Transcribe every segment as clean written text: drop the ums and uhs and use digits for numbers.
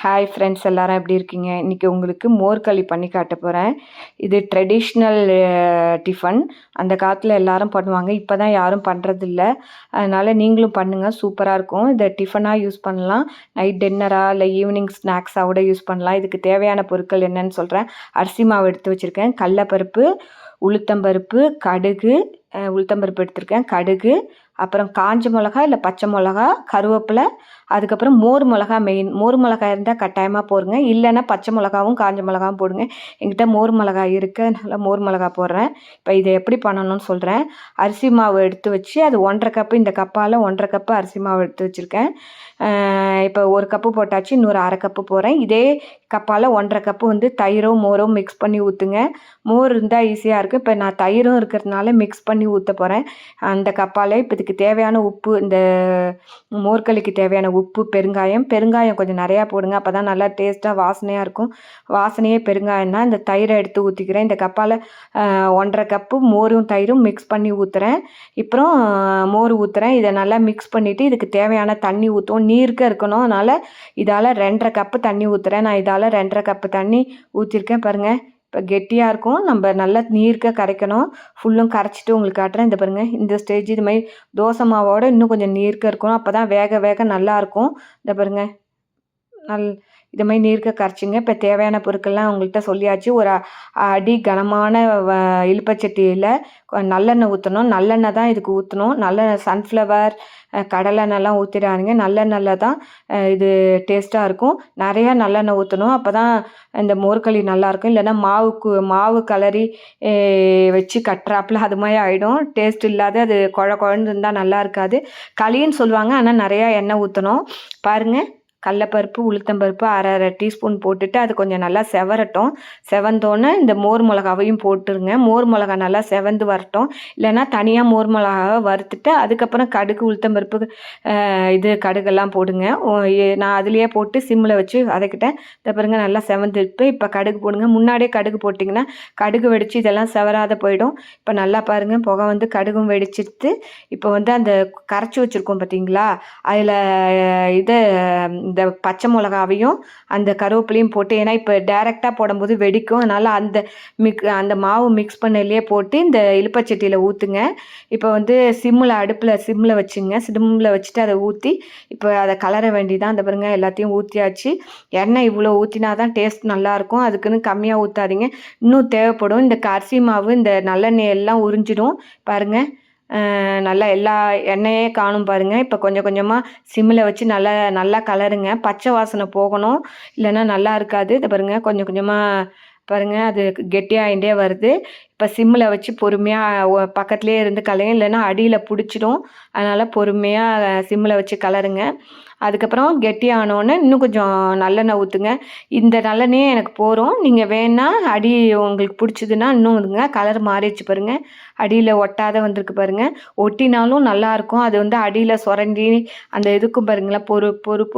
Hi friends, எல்லாரும் எப்படி இருக்கீங்க? இன்றைக்கி உங்களுக்கு மோர்களி பண்ணி காட்ட போகிறேன். இது ட்ரெடிஷ்னல் டிஃபன். அந்த காலத்தில் எல்லாரும் பண்ணுவாங்க, இப்போ தான் யாரும் பண்ணுறதில்ல. அதனால் நீங்களும் பண்ணுங்கள், சூப்பராக இருக்கும். இதை டிஃபனாக யூஸ் பண்ணலாம், நைட் டின்னராக இல்லை ஈவினிங் ஸ்நாக்ஸாக கூட யூஸ் பண்ணலாம். இதுக்கு தேவையான பொருட்கள் என்னென்னு சொல்கிறேன். அரிசி மாவு எடுத்து வச்சுருக்கேன், கடலைப்பருப்பு, உளுத்தம்பருப்பு, கடுகு, உளுத்தம்பருப்பு எடுத்திருக்கேன், கடுகு, அப்புறம் காஞ்ச மிளகா இல்லை பச்சை மிளகா, கருவேப்பிலை, அதுக்கப்புறம் மோர் மிளகா. மெயின் மோர் மிளகா இருந்தால் கட்டாயமாக போடுங்க, இல்லைன்னா பச்சை மிளகாவும் காஞ்ச மிளகாவும் போடுங்க. என்கிட்ட மோர் மிளகா இருக்குது, அதனால் மோர் மிளகா போடுறேன். இப்போ இதை எப்படி பண்ணணும்னு சொல்கிறேன். அரிசி மாவு எடுத்து வச்சு அது 1.5 கப்பு, இந்த கப்பால் 1.5 கப்பு அரிசி மாவு எடுத்து வச்சுருக்கேன். இப்போ 1 கப்பு போட்டாச்சு, இன்னொரு 1/2 கப்பு போடுறேன். இதே கப்பால் 1.5 கப்பு வந்து தயிரும் மோரும் மிக்ஸ் பண்ணி ஊற்றுங்க. மோர் இருந்தால் ஈஸியாக இருக்குது. இப்போ நான் தயிரும் இருக்கிறதுனால மிக்ஸ் பண்ணி ஊற்ற போகிறேன் அந்த கப்பால். இப்போ இதுக்கு தேவையான உப்பு, இந்த மோர்களிக்கு தேவையான உப்பு, பெருங்காயம் கொஞ்சம் நிறையா போடுங்க, அப்போ தான் நல்லா டேஸ்ட்டாக வாசனையாக இருக்கும். வாசனையே பெருங்காயம் தான். இந்த தயிரை எடுத்து ஊற்றிக்கிறேன். இந்த கப்பால் 1.5 கப்பு மோரும் தயிரும் மிக்ஸ் பண்ணி ஊற்றுறேன். அப்புறம் மோர் ஊற்றுறேன். இதை நல்லா மிக்ஸ் பண்ணிவிட்டு இதுக்கு தேவையான தண்ணி ஊற்றுவோம். நீர்க்க இருக்கணும், அதனால் இதால் 2.5 கப்பு தண்ணி ஊற்றுறேன். நான் இதால் 2.5 கப்பு தண்ணி ஊற்றிருக்கேன். பாருங்கள், இப்போ கெட்டியாக இருக்கும். நம்ம நல்லா நீர்க்க கரைக்கணும். ஃபுல்லும் கரைச்சிட்டு உங்களுக்கு காட்டுறேன். இந்த பாருங்கள், இந்த ஸ்டேஜ் இது மாதிரி தோசை மாவோட இன்னும் கொஞ்சம் நீர்க்க இருக்கணும், அப்போ தான் வேக வேக நல்லாயிருக்கும். இந்த பாருங்கள், இது மாதிரி நீர்க்க கரைச்சிங்க. இப்போ தேவையான பொருட்கள்லாம் உங்கள்கிட்ட சொல்லியாச்சு. ஒரு அடி கனமான இலுப்பச்சட்டியில் நல்லெண்ணெய் ஊற்றணும். நல்லெண்ணெய் தான் இதுக்கு ஊற்றணும். சன்ஃப்ளவர், கடலெண்ணெய்லாம் ஊற்றிடாதீங்க, நல்லெண்ணெயில் தான் இது டேஸ்ட்டாக இருக்கும். நிறையா நல்லெண்ணெய் ஊற்றணும், அப்போ தான் இந்த மோர்களி நல்லாயிருக்கும். இல்லைன்னா மாவு கலரி வச்சு கட்டுறாப்புல அது மாதிரி ஆகிடும், டேஸ்ட் இல்லாத. அது குழந்து இருந்தால் நல்லா இருக்காது. களின்னு சொல்லுவாங்க, ஆனால் நிறையா எண்ணெய் ஊற்றணும். பாருங்கள், கடலைப்பருப்பு, உளுத்தம்பருப்பு 1/2 டீஸ்பூன் போட்டுட்டு அது கொஞ்சம் நல்லா செவரட்டும். செவந்தோன்னே இந்த மோர் மிளகாவையும் போட்டுருங்க. மோர் மிளகா நல்லா செவந்து வரட்டும். இல்லைன்னா தனியாக மோர் மிளகாவை வறுத்துட்டு அதுக்கப்புறம் கடுகு, உளுத்தம்பருப்பு, கடுகெல்லாம் போடுங்க. நான் அதுலேயே போட்டு சிம்மில் வச்சு வதக்கிட்டேன். இதை பாருங்க, நல்லா செவந்துட்டு இப்போ கடுகு போடுங்க. முன்னாடியே கடுகு போட்டிங்கன்னா கடுகு வெடித்து இதெல்லாம் செவராத போயிடும். இப்போ நல்லா பாருங்கள், புகை வந்து கடுகும் வெடிச்சிட்டு இப்போ வந்து அந்த கரைச்சி வச்சுருக்கோம் பார்த்தீங்களா, அதில் இந்த பச்சை மிளகாவையும் அந்த கருவேப்பிலையும் போட்டு, ஏன்னா இப்போ டைரெக்டாக போடும்போது வெடிக்கும், அதனால் அந்த மாவு மிக்ஸ் பண்ணலையே போட்டு இந்த இலுப்பச்சட்டியில் ஊற்றுங்க. இப்போ வந்து சிம்மில் வச்சுங்க. சிம்மில் வச்சுட்டு அதை ஊற்றி இப்போ அதை கலர வேண்டியதான். அந்த பாருங்க, எல்லாத்தையும் ஊற்றியாச்சு. எண்ணெய் இவ்வளோ ஊற்றினா தான் டேஸ்ட் நல்லாயிருக்கும், அதுக்குன்னு கம்மியாக ஊற்றாதீங்க. இன்னும் தேவைப்படும். இந்த அரிசி மாவு இந்த நல்லெண்ணெய் எல்லாம் உறிஞ்சிடும். பாருங்கள், நல்லா எல்லா எண்ணெயே காணும் பாருங்கள். இப்போ கொஞ்சம் கொஞ்சமாக சிம்மில் வச்சு நல்லா கலருங்க. பச்சை வாசனை போகணும், இல்லைன்னா நல்லா இருக்காது. இதை பாருங்கள், கொஞ்சம் கொஞ்சமாக பாருங்கள், அது கெட்டியாகிட்டே வருது. இப்போ சிம்மில் வச்சு பொறுமையாக பக்கத்துலேயே இருந்து கலருங்க, இல்லைன்னா அடியில் பிடிச்சிடும். அதனால் பொறுமையாக சிம்மில் வச்சு கலருங்க. அதுக்கப்புறம் கெட்டியானோடனே இன்னும் கொஞ்சம் நல்லெண்ணெய் ஊற்றுங்க. இந்த நல்லெண்ணெயே எனக்கு போகிறோம். நீங்கள் வேணால் அடி உங்களுக்கு பிடிச்சதுன்னா இன்னும் இதுங்க கலர் மாறிடுச்சு பாருங்கள். அடியில் ஒட்டாத வந்திருக்கு பாருங்கள். ஒட்டினாலும் நல்லாயிருக்கும். அது வந்து அடியில் சுரண்டி அந்த இதுக்கும் பாருங்களேன்,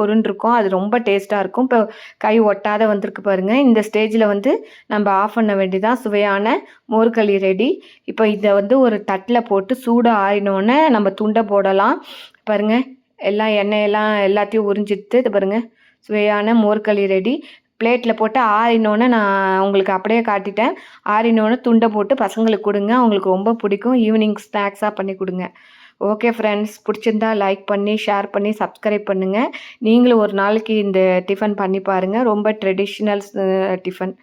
பொருன்னு இருக்கும். அது ரொம்ப டேஸ்ட்டாக இருக்கும். இப்போ கை ஒட்டாத வந்திருக்கு பாருங்கள். இந்த ஸ்டேஜில் வந்து நம்ம ஆஃப் பண்ண வேண்டியதான். சுவையான மோர்களி ரெடி. இப்போ இதை வந்து ஒரு தட்டில் போட்டு சூடு ஆறினோடனே நம்ம துண்டை போடலாம். பாருங்கள், எண்ணெயெல்லாம் எல்லாத்தையும் உறிஞ்சிட்டு இது பாருங்கள், சுவையான மோர்களி ரெடி. பிளேட்டில் போட்டு ஆறினோன்னே நான் உங்களுக்கு அப்படியே காட்டிட்டேன். ஆறினோன்னே துண்டை போட்டு பசங்களுக்கு கொடுங்க, அவங்களுக்கு ரொம்ப பிடிக்கும். ஈவினிங் ஸ்நாக்ஸாக பண்ணி கொடுங்க. ஓகே ஃப்ரெண்ட்ஸ், பிடிச்சிருந்தா லைக் பண்ணி, ஷேர் பண்ணி, சப்ஸ்கிரைப் பண்ணுங்கள். நீங்களும் ஒரு நாளைக்கு இந்த டிஃபன் பண்ணி பாருங்கள். ரொம்ப ட்ரெடிஷ்னல் டிஃபன்.